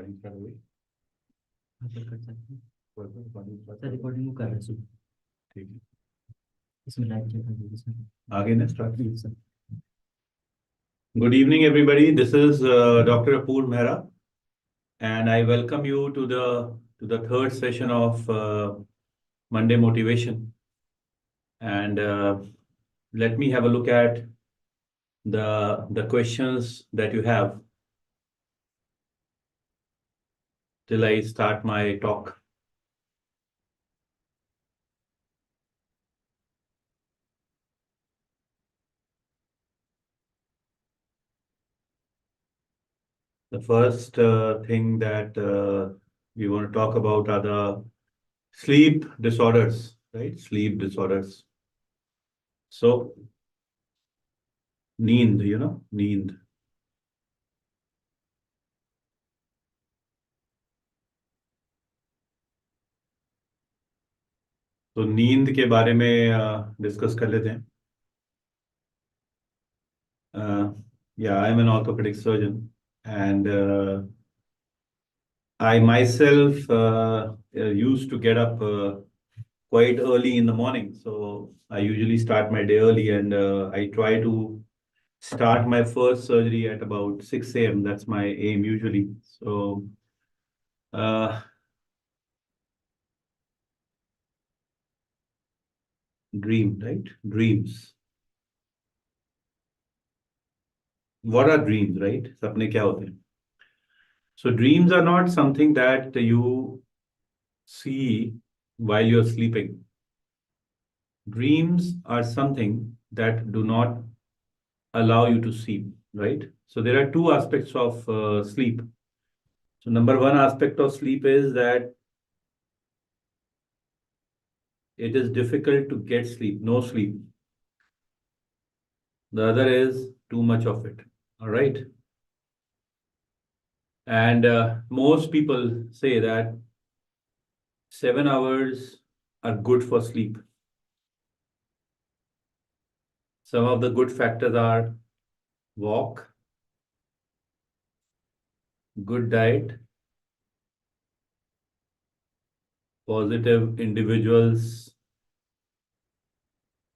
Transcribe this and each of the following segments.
Recording start हो गई। Sir recording कर रहे हैं। ठीक है, इसमें लाइव चल रही है इसमें। आगे ना start. Good evening, everybody. This is Dr. Apurv, and I welcome you to the third session of Monday Motivation. And let me have a look at the questions that you have till I start my talk. The first thing that we want to talk about are the sleep disorders, right? Sleep disorders. So, need. तो नींद के बारे में discuss कर लेते हैं. Yeah, I'm an orthopedic surgeon, and I myself used to get up quite early in the morning. So I usually start my day early, and I try to start my first surgery at about 6 a.m. That's my aim usually. So dream, right? Dreams. What are dreams, right? सपने क्या होते हैं? So dreams are not something that you see while you're sleeping. Dreams are something that do not allow you to sleep, right? So there are two aspects of sleep. So number one aspect of sleep is that it is difficult to get sleep, no sleep. The other is too much of it, all right? And most people say that 7 hours are good for sleep. Some of the good factors are walk, good diet, positive individuals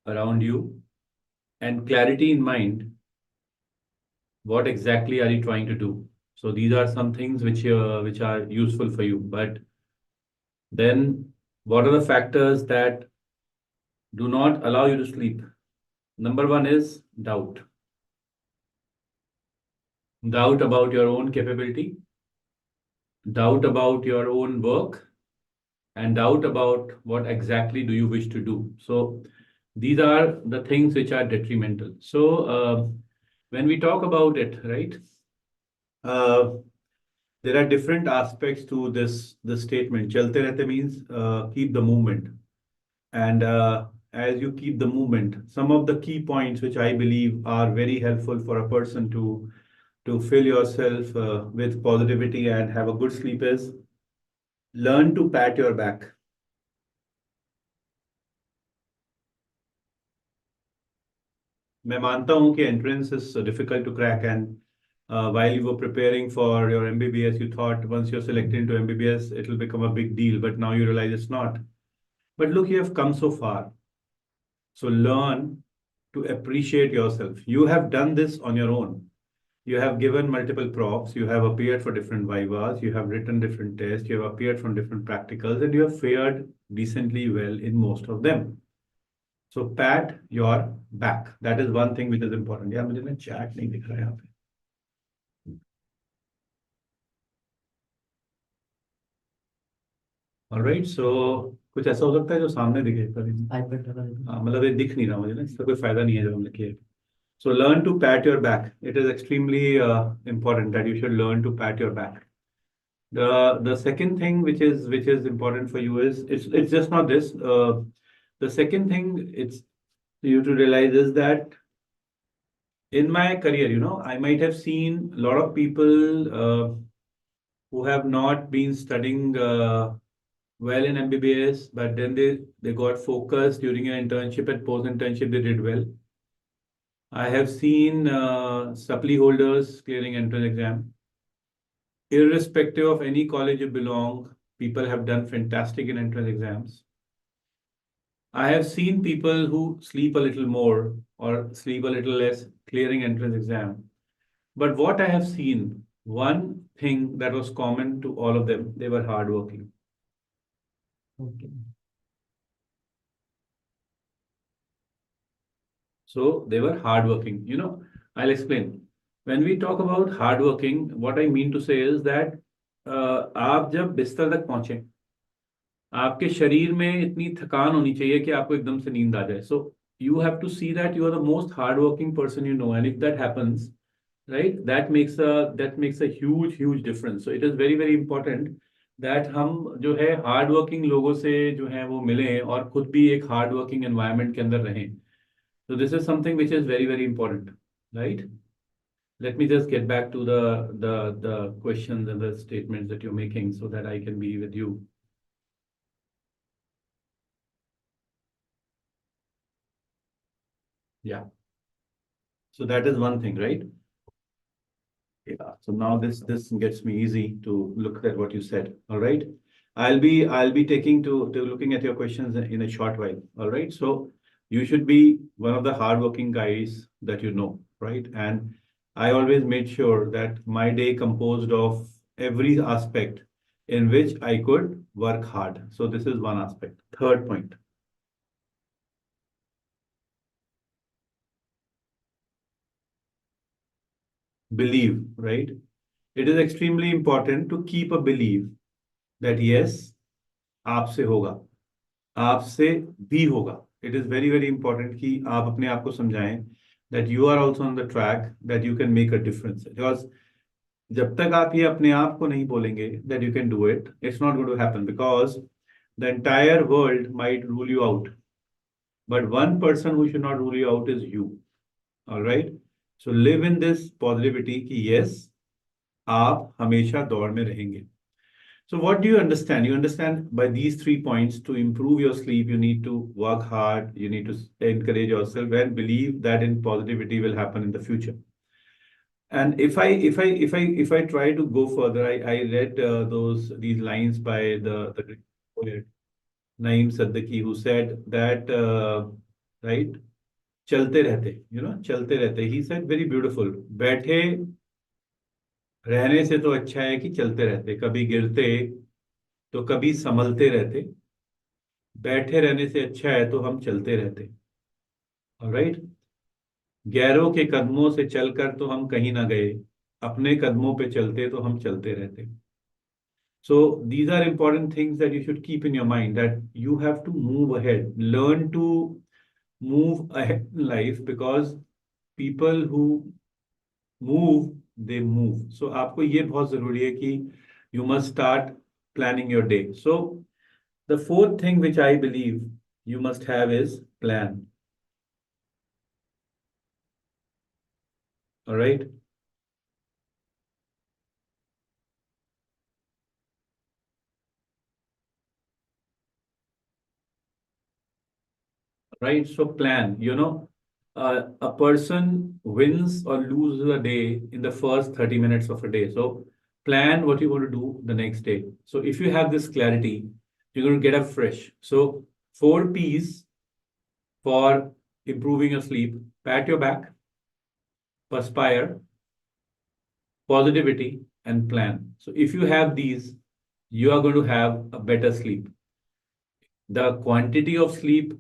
around you, and clarity in mind. What exactly are you trying to do? So these are some things which are useful for you. But then, what are the factors that do not allow you to sleep? Number one is doubt. Doubt about your own capability, doubt about your own work, and doubt about what exactly do you wish to do. So these are the things which are detrimental. So when we talk about it, right, there are different aspects to this statement. Chalte rehte means keep the movement. And as you keep the movement, some of the key points which I believe are very helpful for a person to fill yourself with positivity and have a good sleep is learn to pat your back. मैं मानता हूं कि entrance is difficult to crack, and while you were preparing for your MBBS, you thought once you're selected into MBBS, it will become a big deal, but now you realize it's not. But look, you have come so far. So learn to appreciate yourself. You have done this on your own. You have given multiple props, you have appeared for different vivas, you have written different tests, you have appeared from different practicals, and you have fared decently well in most of them. So pat your back. That is one thing which is important. यार मुझे ना chat नहीं दिख रहा है यहाँ पे. All right, so कुछ ऐसा हो सकता है जो सामने दिखे पर iPad लगा देते हैं। मतलब ये दिख नहीं रहा मुझे ना, इसका कोई फायदा नहीं है जब हम लिखिए. So learn to pat your back. It is extremely important that you should learn to pat your back. The second thing which is important for you is it's just not this. The second thing it's you to realize is that in my career, I might have seen a lot of people who have not been studying well in MBBS, but then they got focused during an internship and post internship they did well. I have seen supply holders clearing entrance exam. irrespective of any college you belong, people have done fantastic in entrance exams. I have seen people who sleep a little more or sleep a little less clearing entrance exam. But what I have seen, one thing that was common to all of them, they were hardworking. Okay. So they were hardworking. I'll explain. When we talk about hardworking, what I mean to say is that आप जब बिस्तर तक पहुंचे, आपके शरीर में इतनी थकान होनी चाहिए कि आपको एकदम से नींद आ जाए. So you have to see that you are the most hardworking person you know, and if that happens, right, that makes a huge difference. So it is very important that हम जो है हार्ड वर्किंग लोगों से जो है वो मिलें और खुद भी एक हार्ड वर्किंग एनवायरनमेंट के अंदर रहें. So this is something which is very important, right? Let me just get back to the questions and the statements that you're making so that I can be with you. Yeah. So that is one thing, right? Yeah. So now this gets me easy to look at what you said. All right. I'll be taking to looking at your questions in a short while. All right. So you should be one of the hardworking guys that you know, right? And I always made sure that my day composed of every aspect in which I could work hard. So this is one aspect. Third point. Believe, right? It is extremely important to keep a belief that yes, आपसे होगा, आपसे भी होगा. It is very important कि आप अपने आप को समझाएं that you are also on the track, that you can make a difference. Because जब तक आप ये अपने आप को नहीं बोलेंगे that you can do it, it's not going to happen, because the entire world might rule you out. But one person who should not rule you out is you. All right? So live in this positivity कि yes, आप हमेशा दौड़ में रहेंगे. So what do you understand? You understand by these 3 points, to improve your sleep, you need to work hard, you need to encourage yourself and believe that in positivity will happen in the future. And if I try to go further, I read these lines by the Greek poet Naeem Saddiqui, who said that right, चलते रहते, चलते रहते. He said very beautiful. बैठे रहने से तो अच्छा है कि चलते रहते, कभी गिरते तो कभी संभलते रहते, बैठे रहने से अच्छा है तो हम चलते रहते. ऑलराइट. गैरों के कदमों से चलकर तो हम कहीं ना गए, अपने कदमों पे चलते तो हम चलते रहते. So these are important things that you should keep in your mind, that you have to move ahead, learn to move ahead in life, because people who move, they move. So आपको ये बहुत जरूरी है कि you must start planning your day. So the fourth thing which I believe you must have is plan. All right. Right. So plan, a person wins or loses a day in the first 30 minutes of a day. So plan what you want to do the next day. So if you have this clarity, you're going to get up fresh. So 4 P's for improving your sleep: pat your back, perspire, positivity, and plan. So if you have these, you are going to have a better sleep. The quantity of sleep,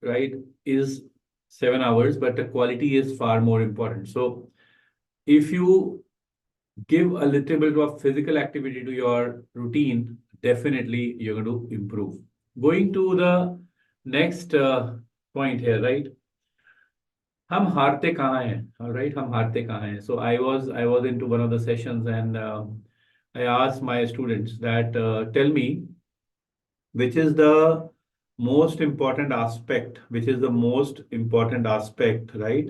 right, is 7 hours, but the quality is far more important. So if you give a little bit of physical activity to your routine, definitely you're going to improve. Going to the next point here, right? हम हारते कहाँ हैं? All right, हम हारते कहाँ हैं? So I was into one of the sessions, and I asked my students that tell me which is the most important aspect, right?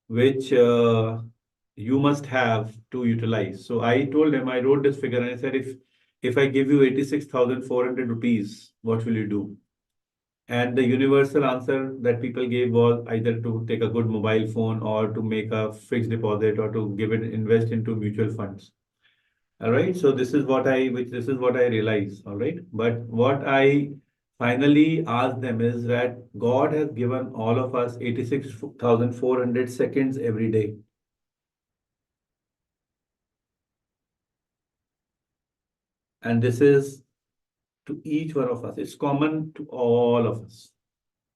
Which you must have to utilize. So I told them, I wrote this figure and I said, if I give you 86,400 rupees, what will you do? And the universal answer that people gave was either to take a good mobile phone, or to make a fixed deposit, or to give it invest into mutual funds. All right. So this is what I realize. All right. But what I finally ask them is that God has given all of us 86,400 seconds every day. And this is to each one of us. It's common to all of us.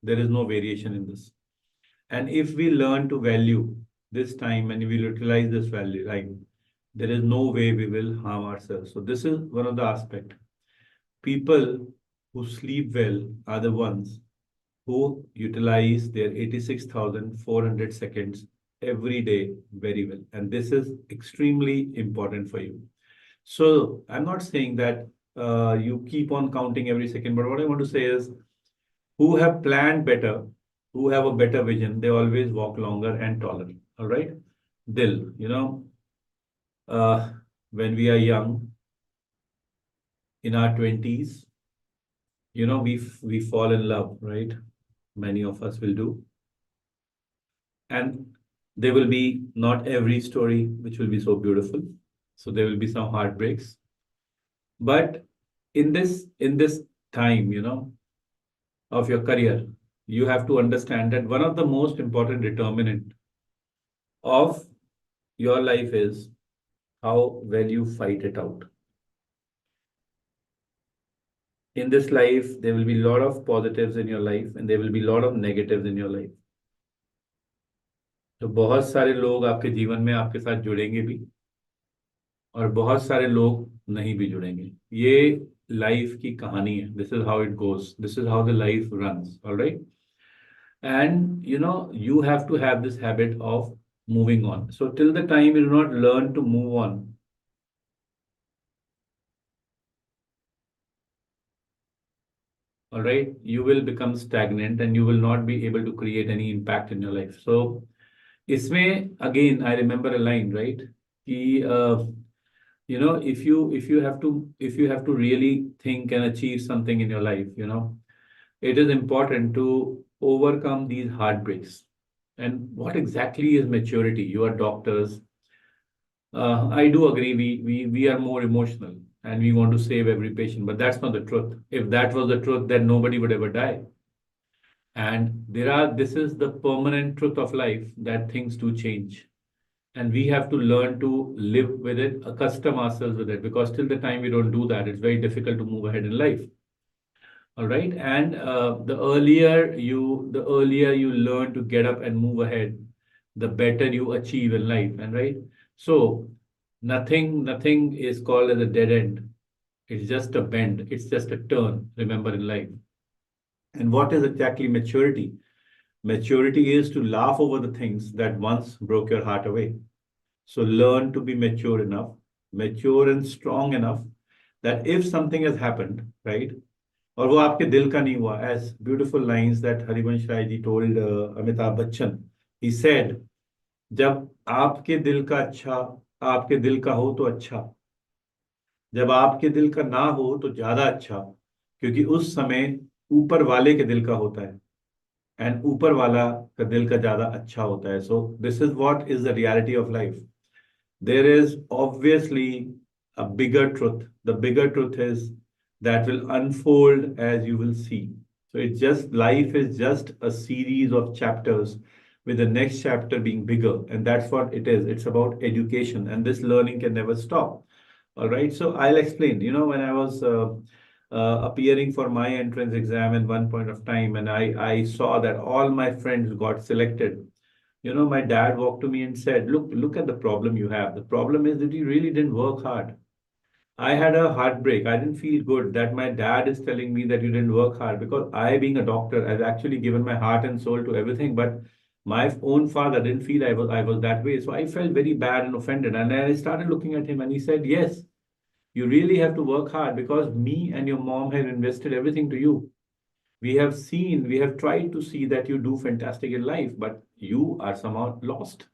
There is no variation in this. And if we learn to value this time and we utilize this value, right, there is no way we will harm ourselves. So this is one of the aspects. People who sleep well are the ones who utilize their 86,400 seconds every day very well. And this is extremely important for you. So I'm not saying that you keep on counting every second, but what I want to say is who have planned better, who have a better vision, they always walk longer and taller. All right. Dil, uh, when we are young, in our 20s, we fall in love, right? Many of us will do. And there will be not every story which will be so beautiful. So there will be some heartbreaks. But in this time, of your career, you have to understand that one of the most important determinant of your life is how well you fight it out. In this life, there will be a lot of positives in your life and there will be a lot of negatives in your life. तो बहुत सारे लोग आपके जीवन में आपके साथ जुड़ेंगे भी और बहुत सारे लोग नहीं भी जुड़ेंगे. ये लाइफ की कहानी है. This is how it goes. This is how the life runs. All right. And you have to have this habit of moving on. So till the time you do not learn to move on, all right, you will become stagnant and you will not be able to create any impact in your life. So इसमें again I remember a line, right? कि if you have to really think and achieve something in your life, it is important to overcome these heartbreaks. And what exactly is maturity? You are doctors. I do agree. We are more emotional and we want to save every patient, but that's not the truth. If that was the truth, then nobody would ever die. And this is the permanent truth of life that things do change. And we have to learn to live with it, accustom ourselves with it, because till the time we don't do that, it's very difficult to move ahead in life. All right. And the earlier you learn to get up and move ahead, the better you achieve in life. And right. So nothing is called as a dead end. It's just a bend. It's just a turn, remember, in life. And what is exactly maturity? Maturity is to laugh over the things that once broke your heart away. So learn to be mature and strong enough that if something has happened, right? और वो आपके दिल का नहीं हुआ, as beautiful lines that Harivansh Rai ji told Amitabh Bachchan. He said, जब आपके दिल का अच्छा आपके दिल का हो तो अच्छा, जब आपके दिल का ना हो तो ज्यादा अच्छा, क्योंकि उस समय ऊपर वाले के दिल का होता है एंड ऊपर वाला का दिल का ज्यादा अच्छा होता है. सो this is what is the reality of life. There is obviously a bigger truth. The bigger truth is that will unfold as you will see. So it's just life is just a series of chapters with the next chapter being bigger. And that's what it is. It's about education and this learning can never stop. All right. So I'll explain. When I was appearing for my entrance exam at one point of time and I saw that all my friends got selected. My dad walked to me and said, look at the problem you have. The problem is that you really didn't work hard. I had a heartbreak. I didn't feel good that my dad is telling me that you didn't work hard because I, being a doctor, I've actually given my heart and soul to everything. But my own father didn't feel I was that way. So I felt very bad and offended. And then I started looking at him and he said, yes, you really have to work hard because me and your mom have invested everything to you. We have tried to see that you do fantastic in life, but you are somehow lost.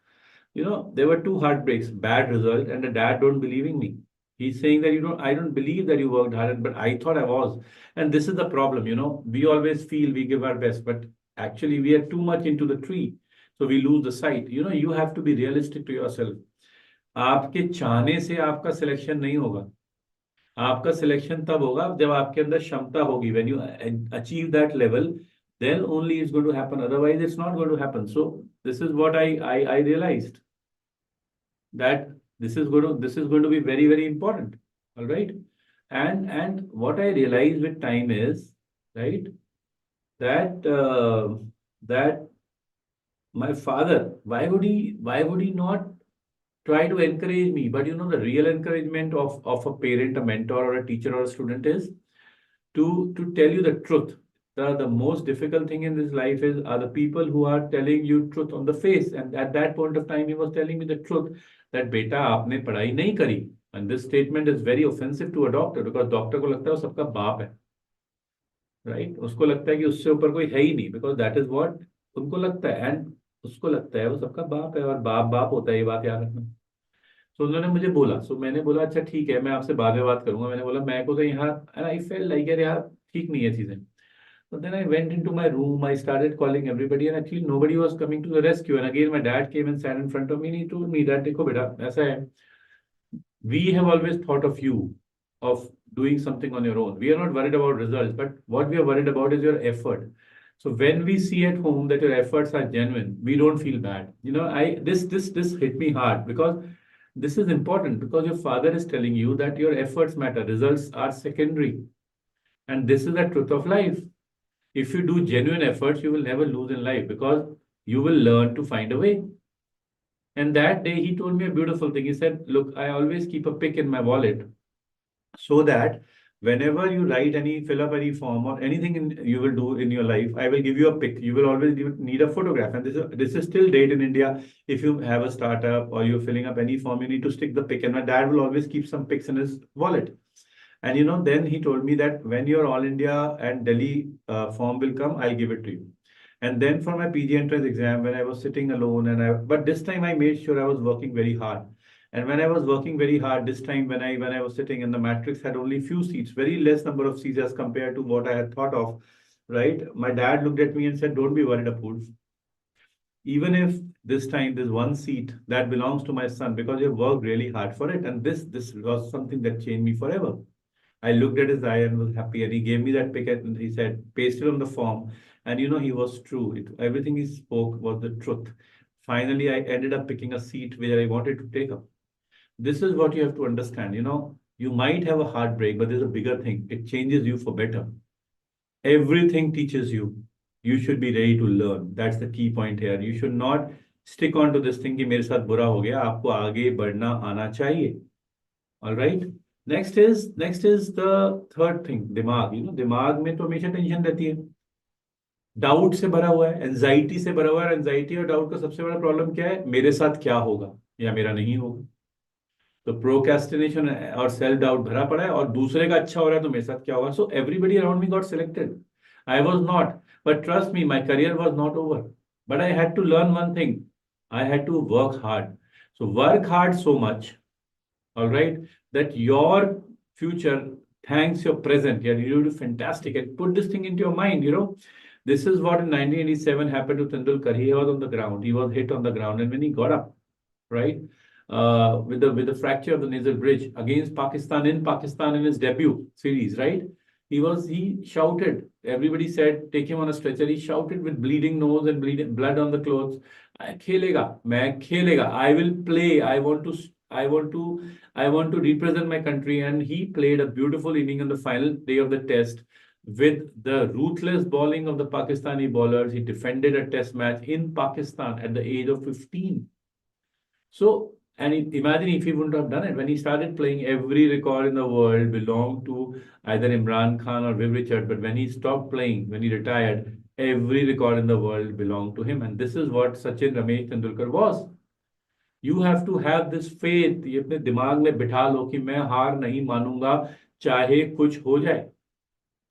There were two heartbreaks, bad result, and the dad don't believing me. He's saying that I don't believe that you worked hard, but I thought I was. And this is the problem, we always feel we give our best, but actually we are too much into the tree. So we lose the sight. You have to be realistic to yourself. आपके चाहने से आपका selection नहीं होगा। आपका selection तब होगा जब आपके अंदर क्षमता होगी, when you achieve that level, then only it's going to happen, otherwise it's not going to happen. So this is what I realized, that this is going to be very very important. All right. And what I realized with time is, right, that that my father, why would he not try to encourage me? But the real encouragement of a parent, a mentor, or a teacher, or a student is to tell you the truth. The most difficult thing in this life is are the people who are telling you truth on the face. And at that point of time, he was telling me the truth, that beta आपने पढ़ाई नहीं करी. And this statement is very offensive to a doctor, because doctor को लगता है वो सबका बाप है, right? उसको लगता है कि उससे ऊपर कोई है ही नहीं, because that is what उनको लगता है, and उसको लगता है वो सबका बाप है, और बाप बाप होता है, ये बात याद रखना. तो उन्होंने मुझे बोला, सो मैंने बोला अच्छा ठीक है, मैं आपसे बाद में बात करूंगा. मैंने बोला मैं को तो यहाँ, एंड आई फेल लाइक यार ठीक नहीं है चीजें. So then I went into my room. I started calling everybody, and actually nobody was coming to the rescue. And again, my dad came and sat in front of me, and he told me that, "देखो बेटा, ऐसा है. We have always thought of you, of doing something on your own. We are not worried about results, but what we are worried about is your effort. So when we see at home that your efforts are genuine, we don't feel bad. This hit me hard, because this is important, because your father is telling you that your efforts matter. Results are secondary, and this is the truth of life. If you do genuine efforts, you will never lose in life, because you will learn to find a way." And that day he told me a beautiful thing. He said, "Look, I always keep a pick in my wallet, so that whenever you write any, fill up any form or anything you will do in your life, I will give you a pic. You will always need a photograph." And this is still date in India. If you have a startup or you're filling up any form, you need to stick the pic. And my dad will always keep some pics in his wallet. And then he told me that when your All India and Delhi form will come, I'll give it to you. And then for my PG entrance exam, when I was sitting alone, but this time I made sure I was working very hard. And when I was working very hard, this time when I was sitting, and the matrix had only few seats, very less number of seats as compared to what I had thought of, right? My dad looked at me and said, "Don't be worried, Apurv. Even if this time there's one seat that belongs to my son, because you've worked really hard for it." And this was something that changed me forever. I looked at his eye and was happy, and he gave me that picket, and he said, "Paste it on the form." And he was true. Everything he spoke was the truth. Finally, I ended up picking a seat where I wanted to take up. This is what you have to understand. You might have a heartbreak, but there's a bigger thing. It changes you for better. Everything teaches you. You should be ready to learn. That's the key point here. You should not stick on to this thing कि मेरे साथ बुरा हो गया. आपको आगे बढ़ना आना चाहिए. All right. Next is the third thing. दिमाग. दिमाग में तो हमेशा टेंशन रहती है. डाउट से भरा हुआ है, एंजाइटी से भरा हुआ है. एंजाइटी और डाउट का सबसे बड़ा प्रॉब्लम क्या है? मेरे साथ क्या होगा या मेरा नहीं होगा. तो प्रोक्रेस्टिनेशन और सेल्फ डाउट भरा पड़ा है, और दूसरे का अच्छा हो रहा है तो मेरे साथ क्या होगा. So everybody around me got selected. I was not, but trust me, my career was not over. But I had to learn one thing. I had to work hard. So work hard so much, all right, that your future thanks your present. Yeah, you do fantastic, and put this thing into your mind. This is what in 1987 happened to Tendulkar. He was on the ground. He was hit on the ground, and when he got up, right, with the fracture of the nasal bridge against Pakistan in his debut series, right, he shouted. Everybody said, "Take him on a stretcher." He shouted with bleeding nose and blood on the clothes, "खेलेगा, मैं खेलेगा. I will play. I want to represent my country." And he played a beautiful inning on the final day of the test with the ruthless bowling of the Pakistani bowlers. He defended a test match in Pakistan at the age of 15. So, and imagine if he wouldn't have done it. When he started playing, every record in the world belonged to either Imran Khan or Viv Richard. But when he stopped playing, when he retired, every record in the world belonged to him. And this is what Sachin Ramesh Tendulkar was. You have to have this faith. ये अपने दिमाग में बिठा लो कि मैं हार नहीं मानूंगा चाहे कुछ हो जाए.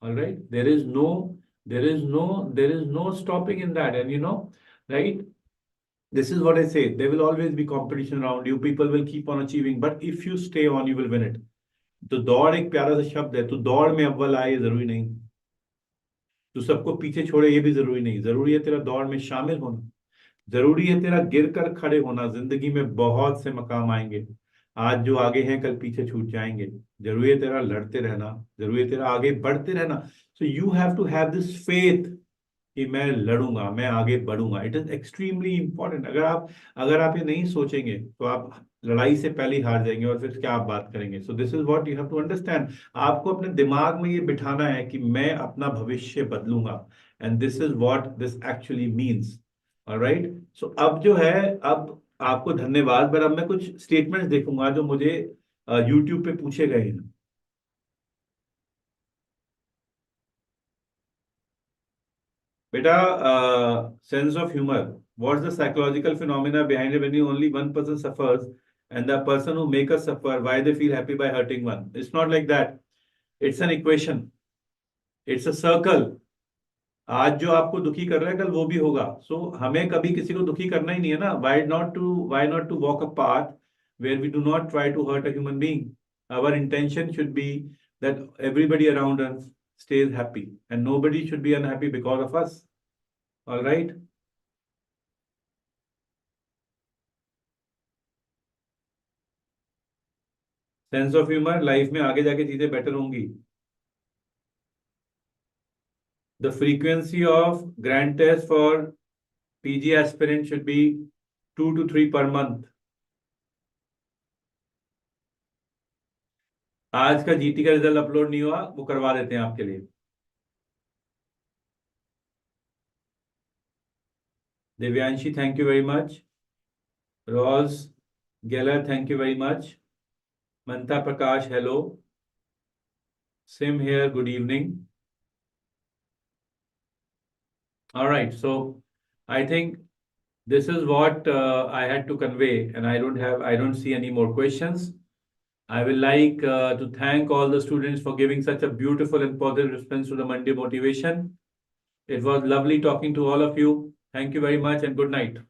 All right, there is no stopping in that. And right, this is what I say. There will always be competition around you. People will keep on achieving, but if you stay on, you will win it. तो दौड़ एक प्यारा सा शब्द है. तो दौड़ में अव्वल आए ये जरूरी नहीं. तो सबको पीछे छोड़े ये भी जरूरी नहीं. जरूरी है तेरा दौड़ में शामिल होना. जरूरी है तेरा गिर कर खड़े होना, जिंदगी में बहुत से मकाम आएंगे, आज जो आगे हैं कल पीछे छूट जाएंगे। जरूरी है तेरा लड़ते रहना, जरूरी है तेरा आगे बढ़ते रहना। So you have to have this faith कि मैं लड़ूंगा, मैं आगे बढ़ूंगा। It is extremely important. अगर आप ये नहीं सोचेंगे तो आप लड़ाई से पहले ही हार जाएंगे, और फिर क्या आप बात करेंगे। So this is what you have to understand. आपको अपने दिमाग में ये बिठाना है कि मैं अपना भविष्य बदलूंगा, and this is what this actually means. Alright, so अब जो है, अब आपको धन्यवाद, पर अब मैं कुछ स्टेटमेंट्स देखूंगा जो मुझे यूट्यूब पे पूछे गए हैं। बेटा, sense of humour, what's the psychological phenomena behind when you only one person suffers and the person who make us suffer why they feel happy by hurting one? It's not like that, it's an equation, it's a circle. आज जो आपको दुखी कर रहा है कल वो भी होगा। सो हमें कभी किसी को दुखी करना ही नहीं है ना। Why not to walk a path where we do not try to hurt a human being. Our intention should be that everybody around us stays happy and nobody should be unhappy because of us. All right. Sense of humour, life में आगे जाके चीजें better होंगी। The frequency of grand test for PG aspirant should be 2 to 3 per month. आज का GT का result upload नहीं हुआ, वो करवा देते हैं आपके लिए। Divyanshi, thank you very much. Rose Geller, thank you very much. Mamta Prakash, hello. सिम here, good evening. Alright, so I think this is what I had to convey, and I don't see any more questions. I will like to thank all the students for giving such a beautiful and positive response to the Monday motivation. It was lovely talking to all of you. Thank you very much and good night.